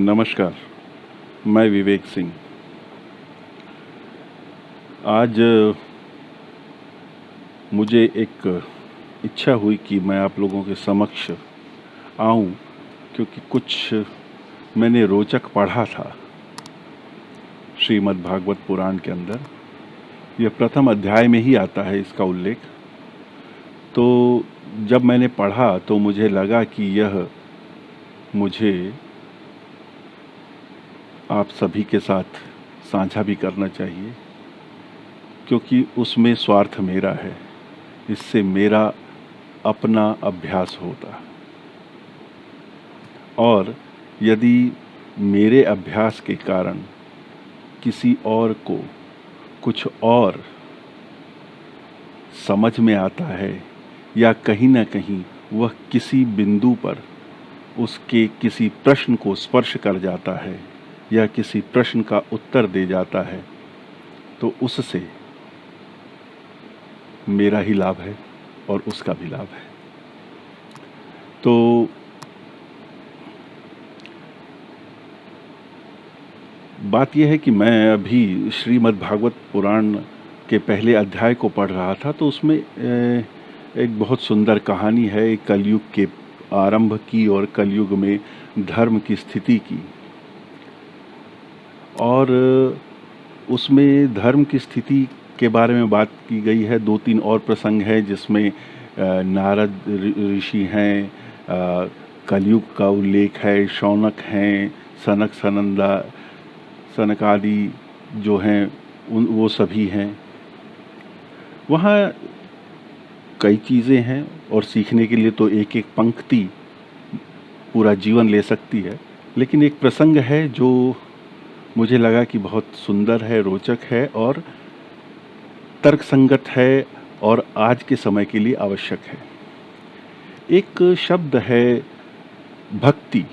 नमस्कार, मैं विवेक सिंह। आज मुझे एक इच्छा हुई कि मैं आप लोगों के समक्ष आऊं, क्योंकि कुछ मैंने रोचक पढ़ा था श्रीमद् भागवत पुराण के अंदर। यह प्रथम अध्याय में ही आता है इसका उल्लेख। तो जब मैंने पढ़ा तो मुझे लगा कि यह मुझे आप सभी के साथ साझा भी करना चाहिए, क्योंकि उसमें स्वार्थ मेरा है, इससे मेरा अपना अभ्यास होता। और यदि मेरे अभ्यास के कारण किसी और को कुछ और समझ में आता है या कहीं ना कहीं वह किसी बिंदु पर उसके किसी प्रश्न को स्पर्श कर जाता है या किसी प्रश्न का उत्तर दे जाता है, तो उससे मेरा ही लाभ है और उसका भी लाभ है। तो बात यह है कि मैं अभी श्रीमद् भागवत पुराण के पहले अध्याय को पढ़ रहा था, तो उसमें एक बहुत सुंदर कहानी है कलयुग के आरंभ की और कलयुग में धर्म की स्थिति की। और उसमें धर्म की स्थिति के बारे में बात की गई है। 2-3 और प्रसंग हैं जिसमें नारद ऋषि हैं, कलयुग का उल्लेख है, शौनक हैं, सनक आदि जो हैं वो सभी हैं। वहाँ कई चीज़ें हैं और सीखने के लिए तो एक एक पंक्ति पूरा जीवन ले सकती है। लेकिन एक प्रसंग है जो मुझे लगा कि बहुत सुंदर है, रोचक है और तर्कसंगत है और आज के समय के लिए आवश्यक है। एक शब्द है भक्ति।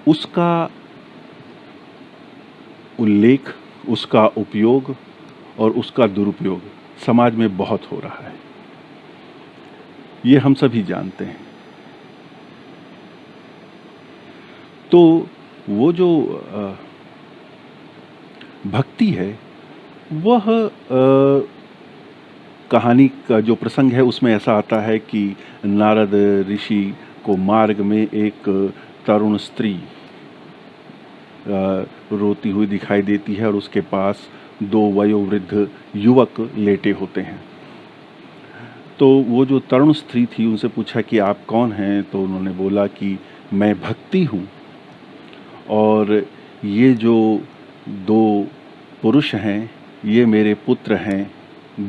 उसका उल्लेख, उसका उपयोग और उसका दुरुपयोग समाज में बहुत हो रहा है, ये हम सभी जानते हैं। तो वो जो भक्ति है, वह कहानी का जो प्रसंग है उसमें ऐसा आता है कि नारद ऋषि को मार्ग में एक तरुण स्त्री रोती हुई दिखाई देती है और उसके पास 2 वयोवृद्ध युवक लेटे होते हैं। तो वो जो तरुण स्त्री थी उनसे पूछा कि आप कौन हैं, तो उन्होंने बोला कि मैं भक्ति हूँ और ये जो 2 पुरुष हैं ये मेरे पुत्र हैं,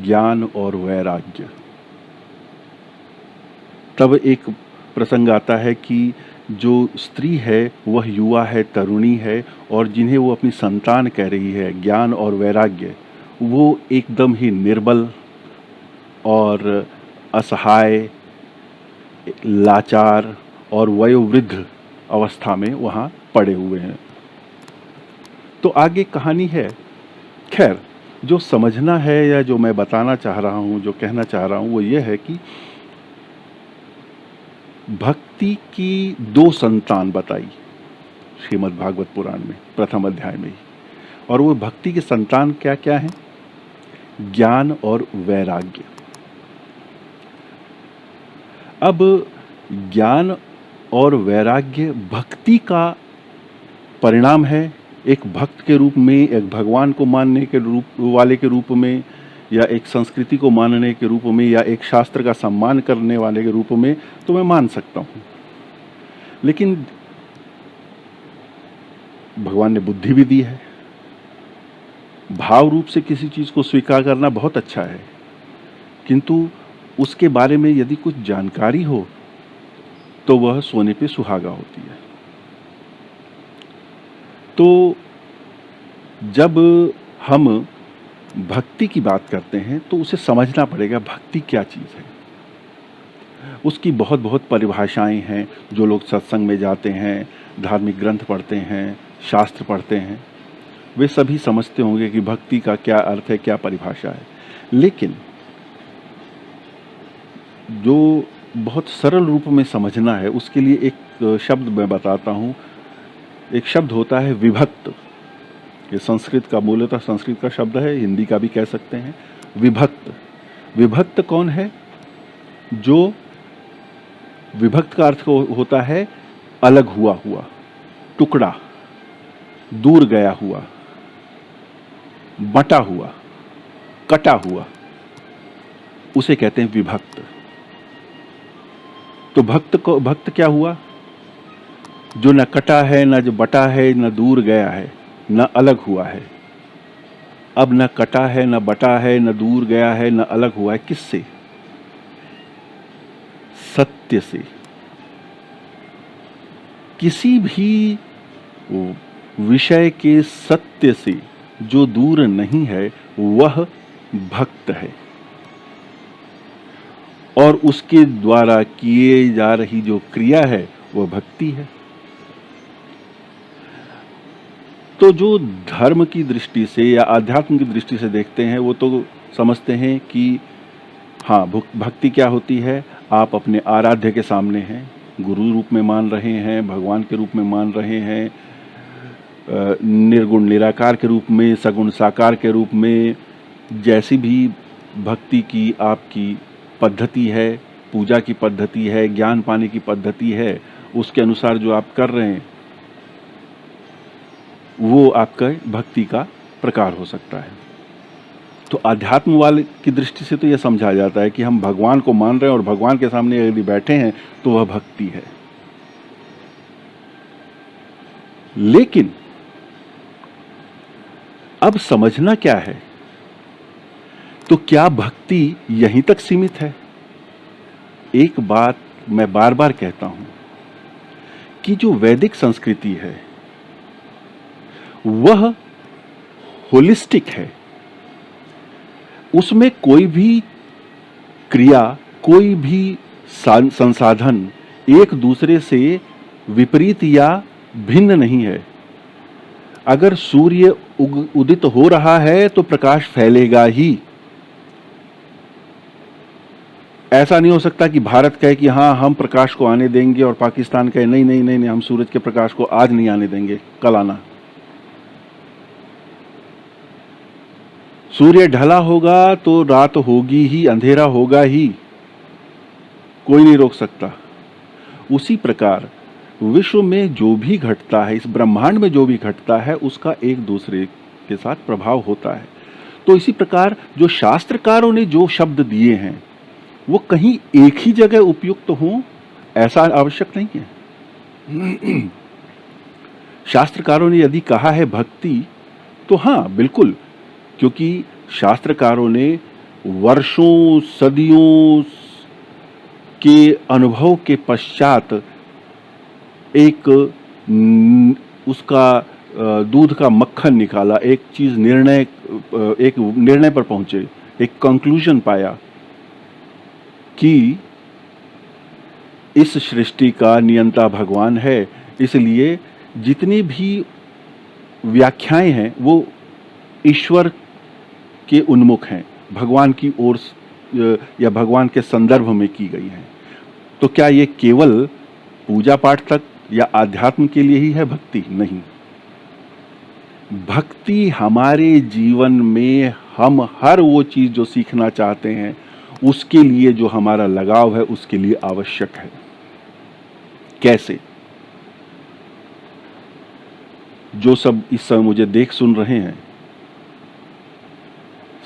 ज्ञान और वैराग्य। तब एक प्रसंग आता है कि जो स्त्री है वह युवा है, तरुणी है, और जिन्हें वो अपनी संतान कह रही है, ज्ञान और वैराग्य, वो एकदम ही निर्बल और असहाय, लाचार और वयोवृद्ध अवस्था में वहाँ पड़े हुए हैं। तो आगे कहानी है। खैर, जो समझना है या जो मैं बताना चाह रहा हूँ, जो कहना चाह रहा हूँ, वो ये है कि भक्ति की 2 संतान बताई श्रीमद् भागवत पुराण में प्रथम अध्याय में ही। और वो भक्ति की संतान क्या क्या हैं? ज्ञान और वैराग्य। अब ज्ञान और वैराग्य भक्ति का परिणाम है। एक भक्त के रूप में, एक भगवान को मानने के रूप में, या एक संस्कृति को मानने के रूप में, या एक शास्त्र का सम्मान करने वाले के रूप में तो मैं मान सकता हूँ। लेकिन भगवान ने बुद्धि भी दी है। भाव रूप से किसी चीज़ को स्वीकार करना बहुत अच्छा है, किंतु उसके बारे में यदि कुछ जानकारी हो तो वह सोने पे सुहागा होती है। तो जब हम भक्ति की बात करते हैं तो उसे समझना पड़ेगा भक्ति क्या चीज़ है। उसकी बहुत बहुत परिभाषाएं हैं। जो लोग सत्संग में जाते हैं, धार्मिक ग्रंथ पढ़ते हैं, शास्त्र पढ़ते हैं, वे सभी समझते होंगे कि भक्ति का क्या अर्थ है, क्या परिभाषा है। लेकिन जो बहुत सरल रूप में समझना है उसके लिए एक शब्द मैं बताता हूँ। एक शब्द होता है विभक्त। ये संस्कृत का, मूलतः संस्कृत का शब्द है, हिंदी का भी कह सकते हैं। विभक्त, विभक्त कौन है? जो विभक्त का अर्थ होता है अलग हुआ हुआ, टुकड़ा, दूर गया हुआ, बटा हुआ, कटा हुआ, उसे कहते हैं विभक्त। तो भक्त क्या हुआ? जो न कटा है, न जो बटा है, न दूर गया है, न अलग हुआ है। अब न कटा है, न बटा है, न दूर गया है, न अलग हुआ है। किससे? सत्य से। किसी भी विषय के सत्य से जो दूर नहीं है वह भक्त है, और उसके द्वारा किए जा रही जो क्रिया है वह भक्ति है। तो जो धर्म की दृष्टि से या आध्यात्म की दृष्टि से देखते हैं वो तो समझते हैं कि हाँ, भक्ति क्या होती है? आप अपने आराध्य के सामने हैं, गुरु रूप में मान रहे हैं, भगवान के रूप में मान रहे हैं, निर्गुण निराकार के रूप में, सगुण साकार के रूप में, जैसी भी भक्ति की आपकी पद्धति है, पूजा की पद्धति है, ज्ञान पाने की पद्धति है, उसके अनुसार जो आप कर रहे हैं वो आपका भक्ति का प्रकार हो सकता है। तो आध्यात्म वाले की दृष्टि से तो यह समझा जाता है कि हम भगवान को मान रहे हैं और भगवान के सामने यदि बैठे हैं तो वह भक्ति है। लेकिन अब समझना क्या है? तो क्या भक्ति यहीं तक सीमित है? एक बात मैं बार बार कहता हूं कि जो वैदिक संस्कृति है वह होलिस्टिक है। उसमें कोई भी क्रिया, कोई भी संसाधन एक दूसरे से विपरीत या भिन्न नहीं है। अगर सूर्य उदित हो रहा है तो प्रकाश फैलेगा ही। ऐसा नहीं हो सकता कि भारत कहे कि हाँ हम प्रकाश को आने देंगे और पाकिस्तान कहे नहीं नहीं नहीं नहीं, हम सूरज के प्रकाश को आज नहीं आने देंगे, कल आना। सूर्य ढला होगा तो रात होगी ही, अंधेरा होगा ही, कोई नहीं रोक सकता। उसी प्रकार विश्व में जो भी घटता है, इस ब्रह्मांड में जो भी घटता है, उसका एक दूसरे के साथ प्रभाव होता है। तो इसी प्रकार जो शास्त्रकारों ने जो शब्द दिए हैं वो कहीं एक ही जगह उपयुक्त हों ऐसा आवश्यक नहीं है। शास्त्रकारों ने यदि कहा है भक्ति तो हाँ बिल्कुल, क्योंकि शास्त्रकारों ने वर्षों सदियों के अनुभव के पश्चात एक उसका दूध का मक्खन निकाला, एक निर्णय पर पहुंचे, एक कंक्लूजन पाया कि इस सृष्टि का नियंता भगवान है। इसलिए जितनी भी व्याख्याएं हैं वो ईश्वर के उन्मुख हैं, भगवान की ओर या भगवान के संदर्भ में की गई हैं। तो क्या ये केवल पूजा पाठ तक या आध्यात्म के लिए ही है भक्ति? नहीं। भक्ति हमारे जीवन में हम हर वो चीज जो सीखना चाहते हैं उसके लिए जो हमारा लगाव है उसके लिए आवश्यक है। कैसे? जो सब इस समय मुझे देख सुन रहे हैं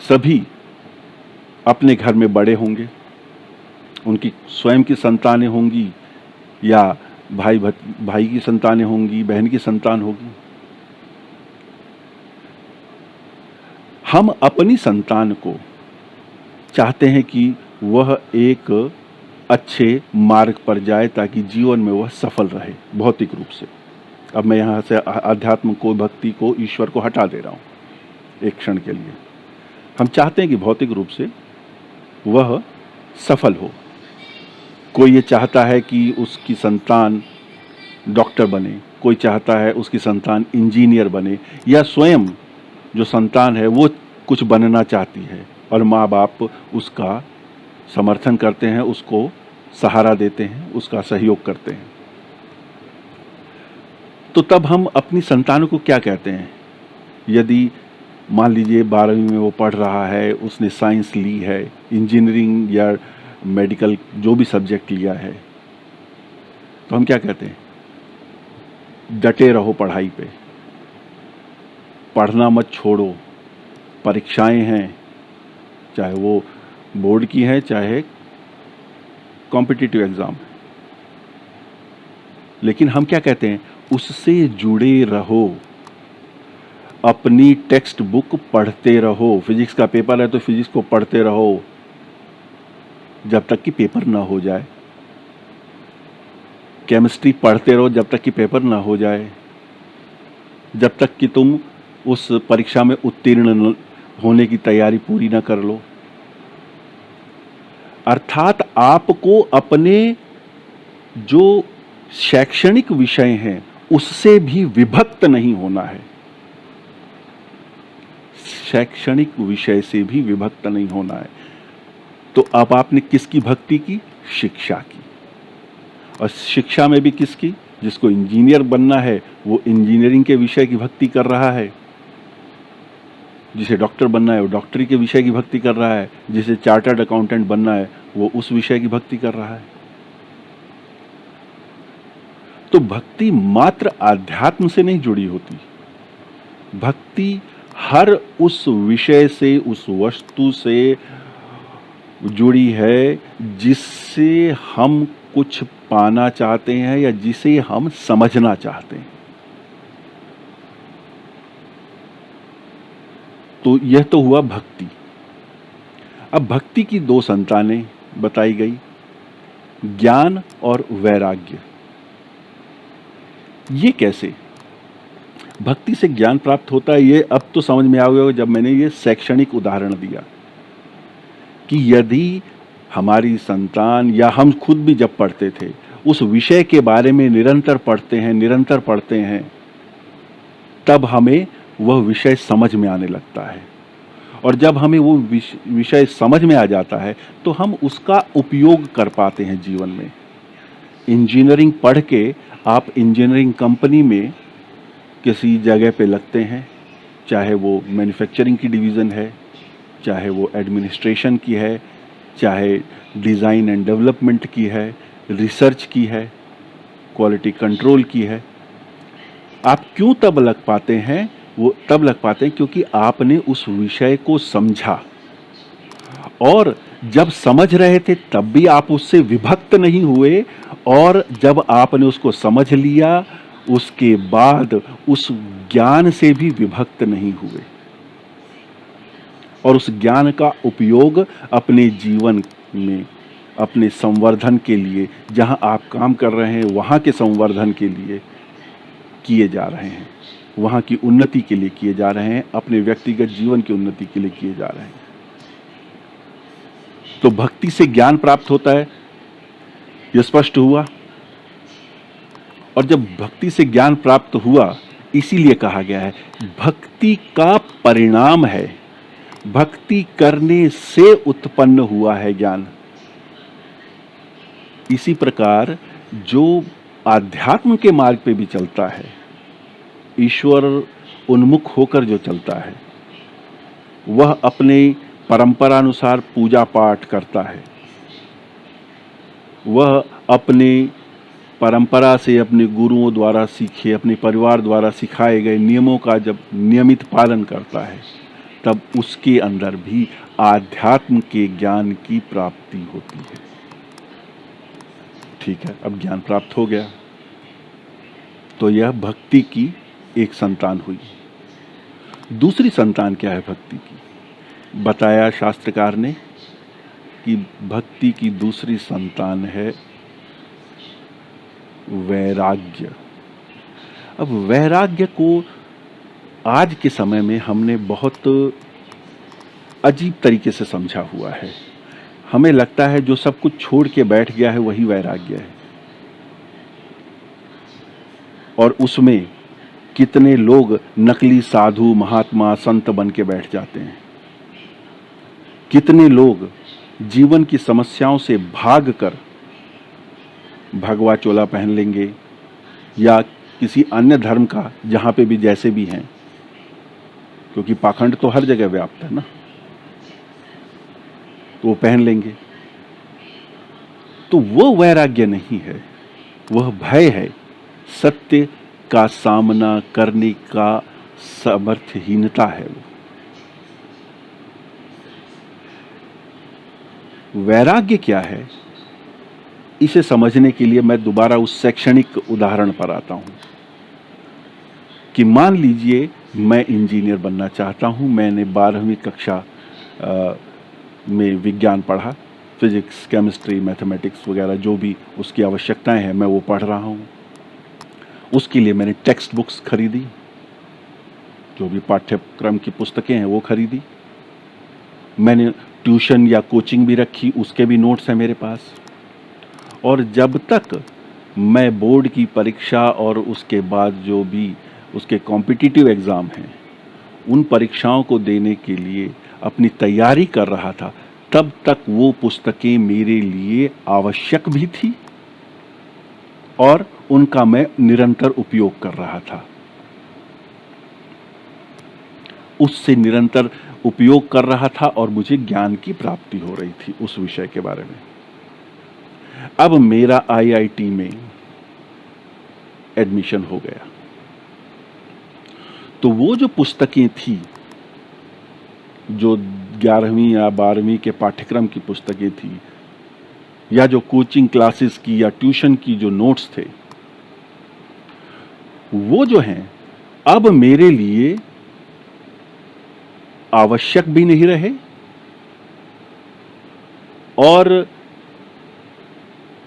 सभी अपने घर में बड़े होंगे, उनकी स्वयं की संतानें होंगी या भाई की संतानें होंगी, बहन की संतान होगी। हम अपनी संतान को चाहते हैं कि वह एक अच्छे मार्ग पर जाए ताकि जीवन में वह सफल रहे भौतिक रूप से। अब मैं यहाँ से अध्यात्म को, भक्ति को, ईश्वर को हटा दे रहा हूँ एक क्षण के लिए। हम चाहते हैं कि भौतिक रूप से वह सफल हो। कोई ये चाहता है कि उसकी संतान डॉक्टर बने, कोई चाहता है उसकी संतान इंजीनियर बने, या स्वयं जो संतान है वो कुछ बनना चाहती है और माँ बाप उसका समर्थन करते हैं, उसको सहारा देते हैं, उसका सहयोग करते हैं। तो तब हम अपनी संतानों को क्या कहते हैं? यदि मान लीजिए 12वीं में वो पढ़ रहा है, उसने साइंस ली है, इंजीनियरिंग या मेडिकल जो भी सब्जेक्ट लिया है, तो हम क्या कहते हैं? डटे रहो पढ़ाई पे, पढ़ना मत छोड़ो, परीक्षाएं हैं, चाहे वो बोर्ड की है चाहे कॉम्पिटिटिव एग्जाम। लेकिन हम क्या कहते हैं? उससे जुड़े रहो, अपनी टेक्स्ट बुक पढ़ते रहो। फिजिक्स का पेपर है तो फिजिक्स को पढ़ते रहो जब तक कि पेपर ना हो जाए। केमिस्ट्री पढ़ते रहो जब तक कि पेपर ना हो जाए, जब तक कि तुम उस परीक्षा में उत्तीर्ण होने की तैयारी पूरी ना कर लो। अर्थात आपको अपने जो शैक्षणिक विषय हैं उससे भी विभक्त नहीं होना है। शैक्षणिक विषय से भी विभक्त नहीं होना है। तो अब आपने किसकी भक्ति की? शिक्षा की। और शिक्षा में भी किसकी? जिसको इंजीनियर बनना है वो इंजीनियरिंग के विषय की भक्ति कर रहा है, जिसे डॉक्टर बनना है वो डॉक्टरी के विषय की भक्ति कर रहा है, जिसे चार्टर्ड अकाउंटेंट बनना है वो उस विषय की भक्ति कर रहा है। तो भक्ति मात्र आध्यात्म से नहीं जुड़ी होती। भक्ति हर उस विषय से, उस वस्तु से जुड़ी है जिससे हम कुछ पाना चाहते हैं या जिसे हम समझना चाहते हैं। तो यह तो हुआ भक्ति। अब भक्ति की दो संतानें बताई गई, ज्ञान और वैराग्य। ये कैसे भक्ति से ज्ञान प्राप्त होता है? ये अब तो समझ में आ गया जब मैंने ये शैक्षणिक उदाहरण दिया कि यदि हमारी संतान या हम खुद भी जब पढ़ते थे उस विषय के बारे में निरंतर पढ़ते हैं, तब हमें वह विषय समझ में आने लगता है। और जब हमें वो विषय समझ में आ जाता है तो हम उसका उपयोग कर पाते हैं जीवन में। इंजीनियरिंग पढ़ के आप इंजीनियरिंग कंपनी में किसी जगह पे लगते हैं, चाहे वो मैन्युफैक्चरिंग की डिवीज़न है, चाहे वो एडमिनिस्ट्रेशन की है, चाहे डिज़ाइन एंड डेवलपमेंट की है, रिसर्च की है, क्वालिटी कंट्रोल की है। आप क्यों तब लग पाते हैं? वो तब लग पाते हैं क्योंकि आपने उस विषय को समझा, और जब समझ रहे थे तब भी आप उससे विभक्त नहीं हुए, और जब आपने उसको समझ लिया उसके बाद उस ज्ञान से भी विभक्त नहीं हुए, और उस ज्ञान का उपयोग अपने जीवन में अपने संवर्धन के लिए, जहां आप काम कर रहे हैं वहां के संवर्धन के लिए किए जा रहे हैं, वहां की उन्नति के लिए किए जा रहे हैं, अपने व्यक्तिगत जीवन की उन्नति के लिए किए जा रहे हैं। तो भक्ति से ज्ञान प्राप्त होता है, यह स्पष्ट हुआ। और जब भक्ति से ज्ञान प्राप्त हुआ, इसीलिए कहा गया है भक्ति का परिणाम है, भक्ति करने से उत्पन्न हुआ है ज्ञान। इसी प्रकार जो आध्यात्म के मार्ग पे भी चलता है, ईश्वर उन्मुख होकर जो चलता है, वह अपने परंपरानुसार पूजा पाठ करता है, वह अपने परंपरा से, अपने गुरुओं द्वारा सीखे, अपने परिवार द्वारा सिखाए गए नियमों का जब नियमित पालन करता है, तब उसके अंदर भी आध्यात्म के ज्ञान की प्राप्ति होती है। ठीक है, अब ज्ञान प्राप्त हो गया तो यह भक्ति की एक संतान हुई। दूसरी संतान क्या है भक्ति की? बताया शास्त्रकार ने कि भक्ति की दूसरी संतान है वैराग्य। अब वैराग्य को आज के समय में हमने बहुत अजीब तरीके से समझा हुआ है। हमें लगता है जो सब कुछ छोड़ के बैठ गया है वही वैराग्य है, और उसमें कितने लोग नकली साधु, महात्मा, संत बन के बैठ जाते हैं। कितने लोग जीवन की समस्याओं से भागकर भगवा चोला पहन लेंगे या किसी अन्य धर्म का, जहाँ पे भी जैसे भी हैं, क्योंकि पाखंड तो हर जगह व्याप्त है ना, तो वो पहन लेंगे। तो वो वैराग्य नहीं है, वह भय है, सत्य का सामना करने का सामर्थ्यहीनता है। वो वैराग्य क्या है, इसे समझने के लिए मैं दोबारा उस शैक्षणिक उदाहरण पर आता हूं कि मान लीजिए मैं इंजीनियर बनना चाहता हूं। मैंने 12वीं कक्षा में विज्ञान पढ़ा, फिजिक्स, केमिस्ट्री, मैथमेटिक्स वगैरह जो भी उसकी आवश्यकताएं हैं मैं वो पढ़ रहा हूं। उसके लिए मैंने टेक्स्ट बुक्स खरीदी, जो भी पाठ्यक्रम की पुस्तकें हैं वो खरीदी। मैंने ट्यूशन या कोचिंग भी रखी, उसके भी नोट्स हैं मेरे पास। और जब तक मैं बोर्ड की परीक्षा और उसके बाद जो भी उसके कॉम्पिटिटिव एग्ज़ाम हैं, उन परीक्षाओं को देने के लिए अपनी तैयारी कर रहा था, तब तक वो पुस्तकें मेरे लिए आवश्यक भी थी और उनका मैं निरंतर उपयोग कर रहा था। उससे निरंतर उपयोग कर रहा था और मुझे ज्ञान की प्राप्ति हो रही थी उस विषय के बारे में। अब मेरा आईआईटी में एडमिशन हो गया, तो वो जो पुस्तकें थी, जो 11वीं या 12वीं के पाठ्यक्रम की पुस्तकें थी, या जो कोचिंग क्लासेस की या ट्यूशन की जो नोट्स थे, वो जो हैं अब मेरे लिए आवश्यक भी नहीं रहे और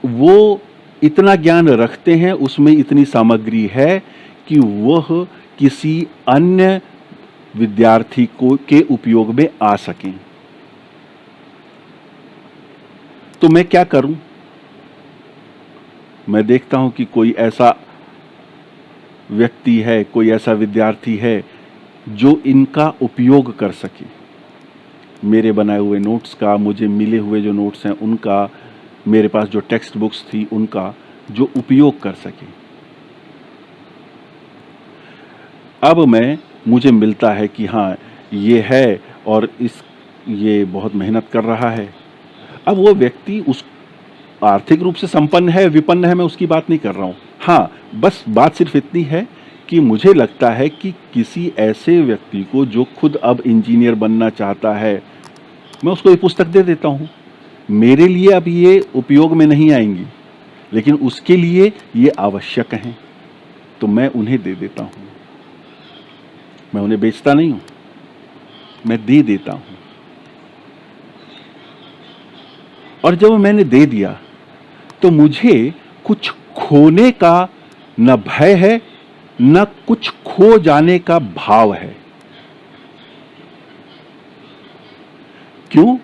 वो इतना ज्ञान रखते हैं, उसमें इतनी सामग्री है कि वह किसी अन्य विद्यार्थी को के उपयोग में आ सकें। तो मैं क्या करूं? मैं देखता हूं कि कोई ऐसा व्यक्ति है, कोई ऐसा विद्यार्थी है जो इनका उपयोग कर सके। मेरे बनाए हुए नोट्स का, मुझे मिले हुए जो नोट्स हैं उनका, मेरे पास जो टेक्स्ट बुक्स थी उनका जो उपयोग कर सके। अब मुझे मिलता है कि हाँ ये है और ये बहुत मेहनत कर रहा है। अब वो व्यक्ति उस आर्थिक रूप से संपन्न है, विपन्न है, मैं उसकी बात नहीं कर रहा हूँ। हाँ, बस बात सिर्फ इतनी है कि मुझे लगता है कि किसी ऐसे व्यक्ति को जो खुद अब इंजीनियर बनना चाहता है, मैं उसको ये पुस्तक दे देता हूँ। मेरे लिए अब ये उपयोग में नहीं आएंगी, लेकिन उसके लिए ये आवश्यक हैं, तो मैं उन्हें दे देता हूँ। मैं उन्हें बेचता नहीं हूँ, मैं दे देता हूँ। और जब मैंने दे दिया तो मुझे कुछ खोने का न भय है, न कुछ खो जाने का भाव है। क्यों?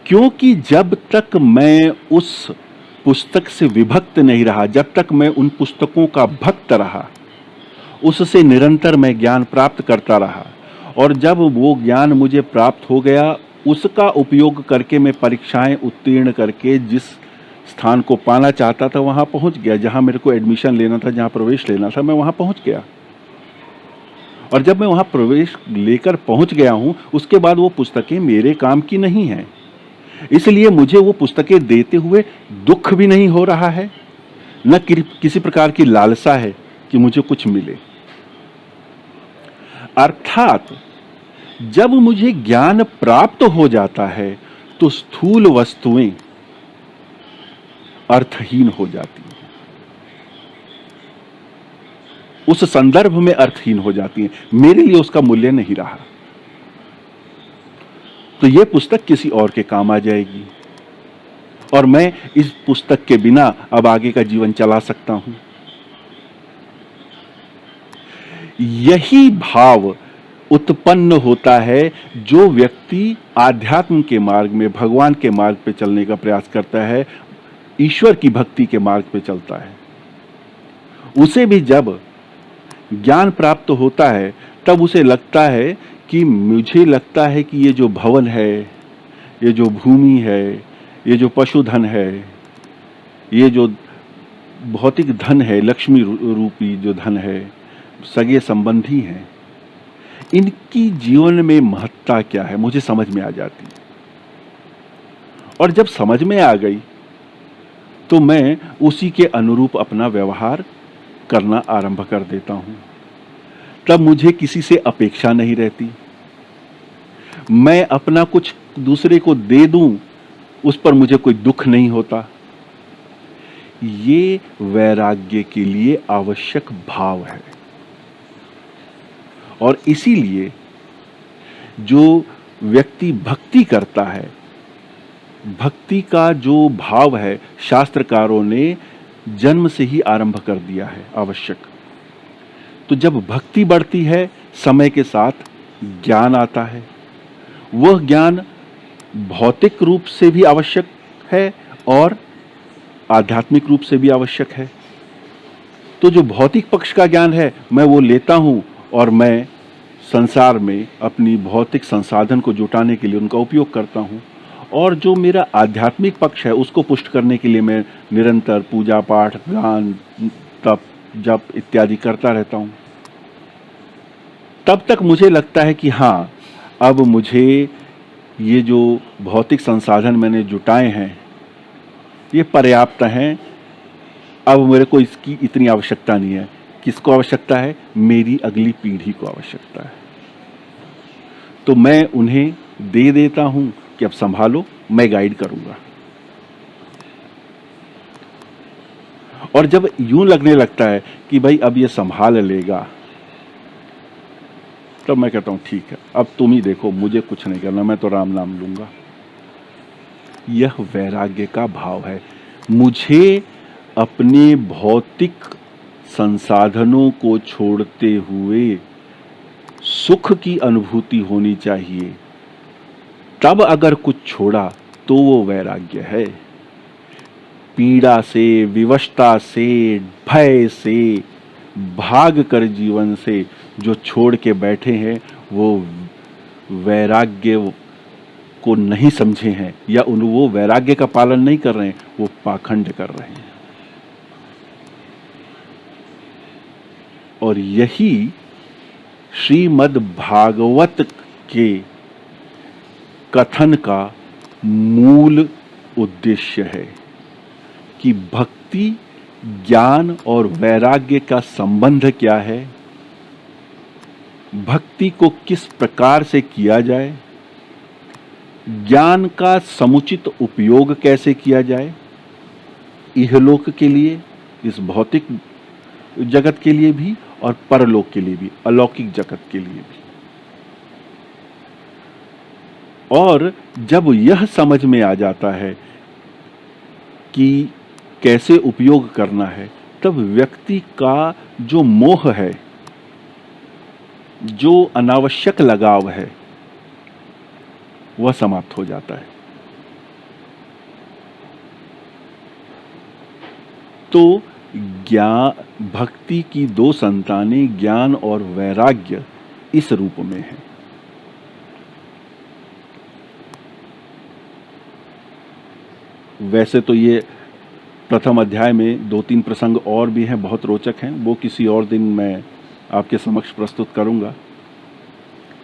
क्योंकि जब तक मैं उस पुस्तक से विभक्त नहीं रहा, जब तक मैं उन पुस्तकों का भक्त रहा, उससे निरंतर मैं ज्ञान प्राप्त करता रहा, और जब वो ज्ञान मुझे प्राप्त हो गया, उसका उपयोग करके मैं परीक्षाएं उत्तीर्ण करके जिस स्थान को पाना चाहता था वहां पहुंच गया। जहां मेरे को एडमिशन लेना था, जहां प्रवेश लेना था, मैं वहां पहुंच गया। और जब मैं वहां प्रवेश लेकर पहुंच गया हूं, उसके बाद वो पुस्तकें मेरे काम की नहीं हैं। इसलिए मुझे वो पुस्तकें देते हुए दुख भी नहीं हो रहा है, न किसी प्रकार की लालसा है कि मुझे कुछ मिले। अर्थात जब मुझे ज्ञान प्राप्त हो जाता है तो स्थूल वस्तुएं अर्थहीन हो जाती हैं, उस संदर्भ में अर्थहीन हो जाती हैं, मेरे लिए उसका मूल्य नहीं रहा। तो यह पुस्तक किसी और के काम आ जाएगी और मैं इस पुस्तक के बिना अब आगे का जीवन चला सकता हूं। यही भाव उत्पन्न होता है जो व्यक्ति आध्यात्म के मार्ग में, भगवान के मार्ग पे चलने का प्रयास करता है, ईश्वर की भक्ति के मार्ग पे चलता है। उसे भी जब ज्ञान प्राप्त होता है तब उसे लगता है कि मुझे लगता है कि ये जो भवन है, ये जो भूमि है, ये जो पशुधन है, ये जो भौतिक धन है, लक्ष्मी रूपी जो धन है, सगे संबंधी हैं, इनकी जीवन में महत्ता क्या है मुझे समझ में आ जाती है। और जब समझ में आ गई तो मैं उसी के अनुरूप अपना व्यवहार करना आरंभ कर देता हूं। तब मुझे किसी से अपेक्षा नहीं रहती। मैं अपना कुछ दूसरे को दे दूं, उस पर मुझे कोई दुख नहीं होता। ये वैराग्य के लिए आवश्यक भाव है। और इसीलिए जो व्यक्ति भक्ति करता है, भक्ति का जो भाव है, शास्त्रकारों ने जन्म से ही आरंभ कर दिया है आवश्यक। तो जब भक्ति बढ़ती है, समय के साथ ज्ञान आता है। वह ज्ञान भौतिक रूप से भी आवश्यक है और आध्यात्मिक रूप से भी आवश्यक है। तो जो भौतिक पक्ष का ज्ञान है, मैं वो लेता हूं और मैं संसार में अपनी भौतिक संसाधन को जुटाने के लिए उनका उपयोग करता हूं। और जो मेरा आध्यात्मिक पक्ष है, उसको पुष्ट करने के लिए मैं निरंतर पूजा पाठ, गान, तप, जप इत्यादि करता रहता हूं। तब तक मुझे लगता है कि हाँ, अब मुझे ये जो भौतिक संसाधन मैंने जुटाए हैं, ये पर्याप्त हैं। अब मेरे को इसकी इतनी आवश्यकता नहीं है। किसको आवश्यकता है? मेरी अगली पीढ़ी को आवश्यकता है। तो मैं उन्हें दे देता हूं कि अब संभालो, मैं गाइड करूंगा। और जब यूं लगने लगता है कि भाई अब ये संभाल लेगा, तब मैं कहता हूं ठीक है, अब तुम ही देखो, मुझे कुछ नहीं करना, मैं तो राम नाम लूंगा। यह वैराग्य का भाव है। मुझे अपने भौतिक संसाधनों को छोड़ते हुए सुख की अनुभूति होनी चाहिए। तब अगर कुछ छोड़ा तो वो वैराग्य है। पीड़ा से, विवशता से, भय से भाग कर जीवन से जो छोड़ के बैठे हैं, वो वैराग्य को नहीं समझे हैं, या वो वैराग्य का पालन नहीं कर रहे हैं, वो पाखंड कर रहे हैं। और यही श्रीमद् भागवत के कथन का मूल उद्देश्य है कि भक्ति, ज्ञान और वैराग्य का संबंध क्या है, भक्ति को किस प्रकार से किया जाए, ज्ञान का समुचित उपयोग कैसे किया जाए, इहलोक के लिए, इस भौतिक जगत के लिए भी और परलोक के लिए भी, अलौकिक जगत के लिए भी। और जब यह समझ में आ जाता है कि कैसे उपयोग करना है, तब व्यक्ति का जो मोह है, जो अनावश्यक लगाव है, वह समाप्त हो जाता है। तो ज्ञान, भक्ति की दो संतानें ज्ञान और वैराग्य इस रूप में है। वैसे तो ये प्रथम अध्याय में 2-3 प्रसंग और भी हैं, बहुत रोचक हैं, वो किसी और दिन मैं आपके समक्ष प्रस्तुत करूंगा।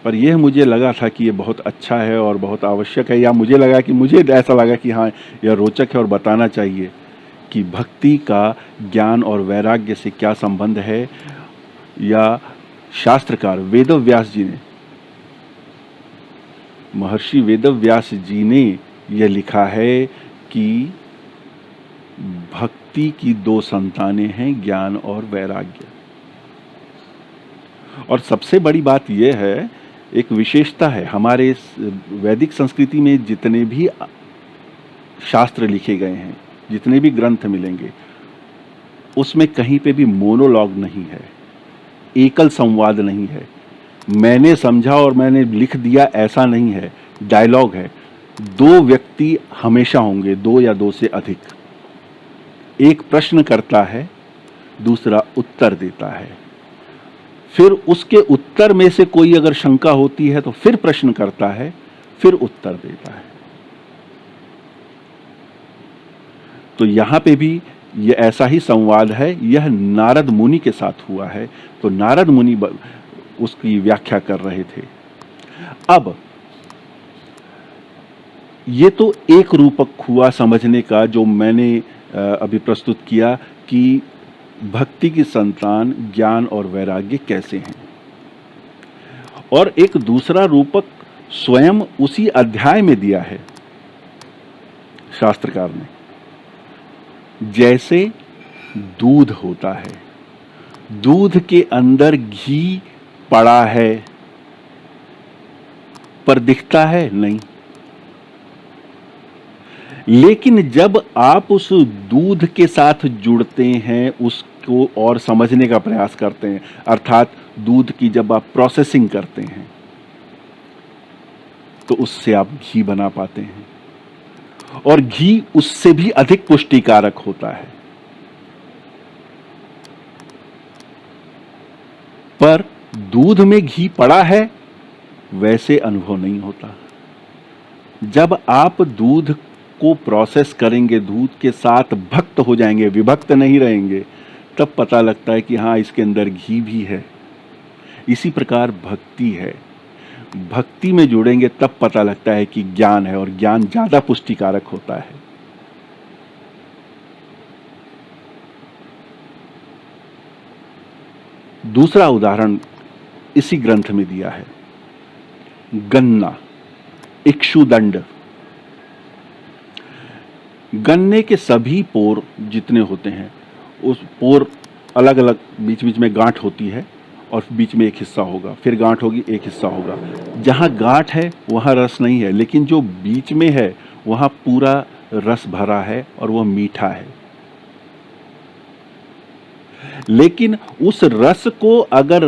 पर यह मुझे लगा था कि ये बहुत अच्छा है और बहुत आवश्यक है, या मुझे ऐसा लगा कि हाँ, यह रोचक है और बताना चाहिए कि भक्ति का ज्ञान और वैराग्य से क्या संबंध है। या शास्त्रकार वेदव्यास जी ने, महर्षि वेदव्यास जी ने यह लिखा है कि भक्ति की दो संतानें हैं, ज्ञान और वैराग्य। और सबसे बड़ी बात यह है, एक विशेषता है हमारे वैदिक संस्कृति में, जितने भी शास्त्र लिखे गए हैं, जितने भी ग्रंथ मिलेंगे, उसमें कहीं पे भी मोनोलॉग नहीं है, एकल संवाद नहीं है, मैंने समझा और मैंने लिख दिया, ऐसा नहीं है। डायलॉग है। दो व्यक्ति हमेशा होंगे, दो या दो से अधिक। एक प्रश्न करता है, दूसरा उत्तर देता है, फिर उसके उत्तर में से कोई अगर शंका होती है तो फिर प्रश्न करता है, फिर उत्तर देता है। तो यहां पे भी ये ऐसा ही संवाद है, यह नारद मुनि के साथ हुआ है। तो नारद मुनि उसकी व्याख्या कर रहे थे। अब ये तो एक रूपक हुआ समझने का, जो मैंने अभी प्रस्तुत किया कि भक्ति की संतान ज्ञान और वैराग्य कैसे हैं। और एक दूसरा रूपक स्वयं उसी अध्याय में दिया है शास्त्रकार ने। जैसे दूध होता है, दूध के अंदर घी पड़ा है पर दिखता है नहीं, लेकिन जब आप उस दूध के साथ जुड़ते हैं, उसको और समझने का प्रयास करते हैं, अर्थात दूध की जब आप प्रोसेसिंग करते हैं, तो उससे आप घी बना पाते हैं। और घी उससे भी अधिक पुष्टिकारक होता है। पर दूध में घी पड़ा है वैसे अनुभव नहीं होता। जब आप दूध को प्रोसेस करेंगे, दूध के साथ भक्त हो जाएंगे, विभक्त नहीं रहेंगे, तब पता लगता है कि हाँ, इसके अंदर घी भी है। इसी प्रकार भक्ति है। भक्ति में जुड़ेंगे तब पता लगता है कि ज्ञान है, और ज्ञान ज्यादा पुष्टिकारक होता है। दूसरा उदाहरण इसी ग्रंथ में दिया है। गन्ना, इक्षुदंड। गन्ने के सभी पोर जितने होते हैं, उस पोर अलग अलग, बीच बीच में गांठ होती है, और बीच में एक हिस्सा होगा, फिर गांठ होगी, एक हिस्सा होगा। जहां गांठ है वहां रस नहीं है, लेकिन जो बीच में है वहां पूरा रस भरा है और वह मीठा है। लेकिन उस रस को अगर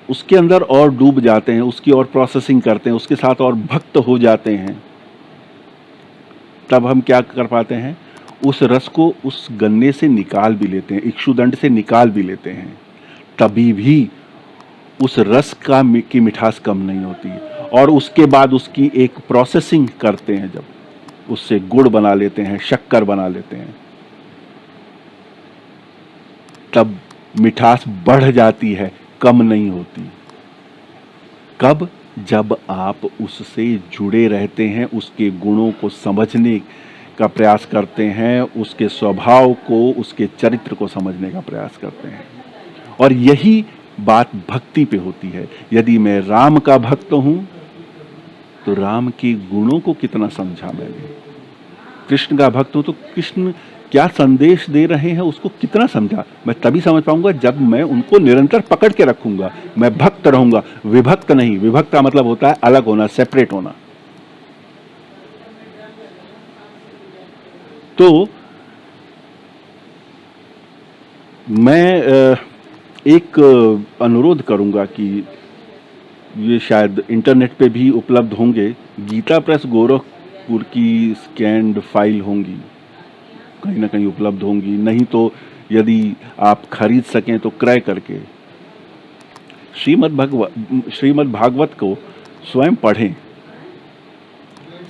उसके अंदर और डूब जाते हैं, उसकी और प्रोसेसिंग करते हैं, उसके साथ और भक्त हो जाते हैं, तब हम क्या कर पाते हैं, उस रस को उस गन्ने से निकाल भी लेते हैं, इक्षुदंड से निकाल भी लेते हैं। तभी भी उस रस की मिठास कम नहीं होती। और उसके बाद उसकी एक प्रोसेसिंग करते हैं, जब उससे गुड़ बना लेते हैं, शक्कर बना लेते हैं, तब मिठास बढ़ जाती है, कम नहीं होती। कब? जब आप उससे जुड़े रहते हैं, उसके गुणों को समझने का प्रयास करते हैं, उसके स्वभाव को, उसके चरित्र को समझने का प्रयास करते हैं। और यही बात भक्ति पे होती है। यदि मैं राम का भक्त हूं तो राम के गुणों को कितना समझा मैंने। कृष्ण का भक्त हूं तो कृष्ण क्या संदेश दे रहे हैं उसको कितना समझा। मैं तभी समझ पाऊंगा जब मैं उनको निरंतर पकड़ के रखूंगा, मैं भक्त रहूंगा, विभक्त नहीं। विभक्त का मतलब होता है अलग होना, सेपरेट होना। तो मैं एक अनुरोध करूंगा कि ये शायद इंटरनेट पे भी उपलब्ध होंगे, गीता प्रेस गोरखपुर की स्कैन्ड फाइल होंगी, कहीं ना कहीं उपलब्ध होंगी। नहीं तो यदि आप खरीद सकें तो क्रय करके श्रीमद् भागवत को स्वयं पढ़ें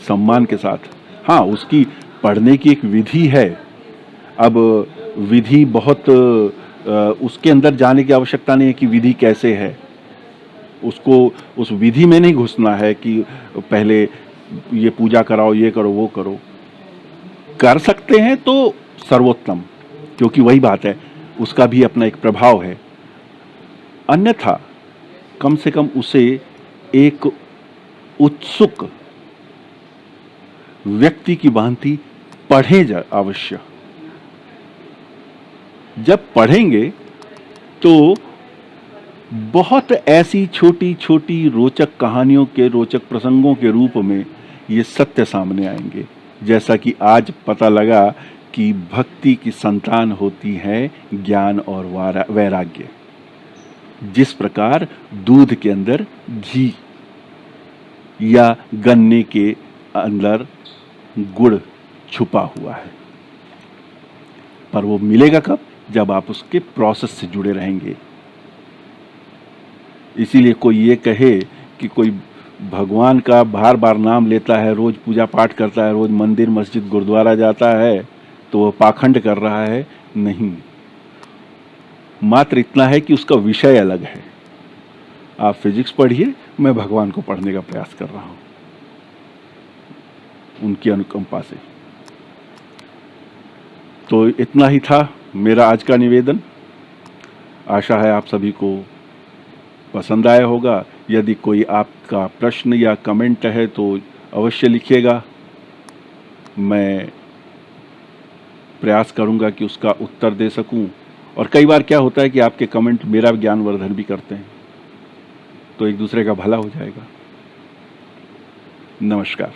सम्मान के साथ। हाँ, उसकी पढ़ने की एक विधि है। अब विधि बहुत उसके अंदर जाने की आवश्यकता नहीं है कि विधि कैसे है। उसको उस विधि में नहीं घुसना है कि पहले ये पूजा कराओ, ये करो, वो करो। कर सकते हैं तो सर्वोत्तम, क्योंकि वही बात है, उसका भी अपना एक प्रभाव है। अन्यथा कम से कम उसे एक उत्सुक व्यक्ति की भांति पढ़ें अवश्य। जब पढ़ेंगे तो बहुत ऐसी छोटी छोटी रोचक कहानियों के, रोचक प्रसंगों के रूप में ये सत्य सामने आएंगे। जैसा कि आज पता लगा कि भक्ति की संतान होती है ज्ञान और वैराग्य। जिस प्रकार दूध के अंदर घी या गन्ने के अंदर गुड़ छुपा हुआ है, पर वो मिलेगा कब? जब आप उसके प्रोसेस से जुड़े रहेंगे। इसीलिए कोई ये कहे कि कोई भगवान का बार बार नाम लेता है, रोज पूजा पाठ करता है, रोज मंदिर मस्जिद गुरुद्वारा जाता है, तो वह पाखंड कर रहा है? नहीं, मात्र इतना है कि उसका विषय अलग है। आप फिजिक्स पढ़िए, मैं भगवान को पढ़ने का प्रयास कर रहा हूं उनकी अनुकंपा से। तो इतना ही था मेरा आज का निवेदन। आशा है आप सभी को पसंद आया होगा। यदि कोई आपका प्रश्न या कमेंट है तो अवश्य लिखिएगा, मैं प्रयास करूंगा कि उसका उत्तर दे सकूं। और कई बार क्या होता है कि आपके कमेंट मेरा ज्ञानवर्धन भी करते हैं, तो एक दूसरे का भला हो जाएगा। नमस्कार।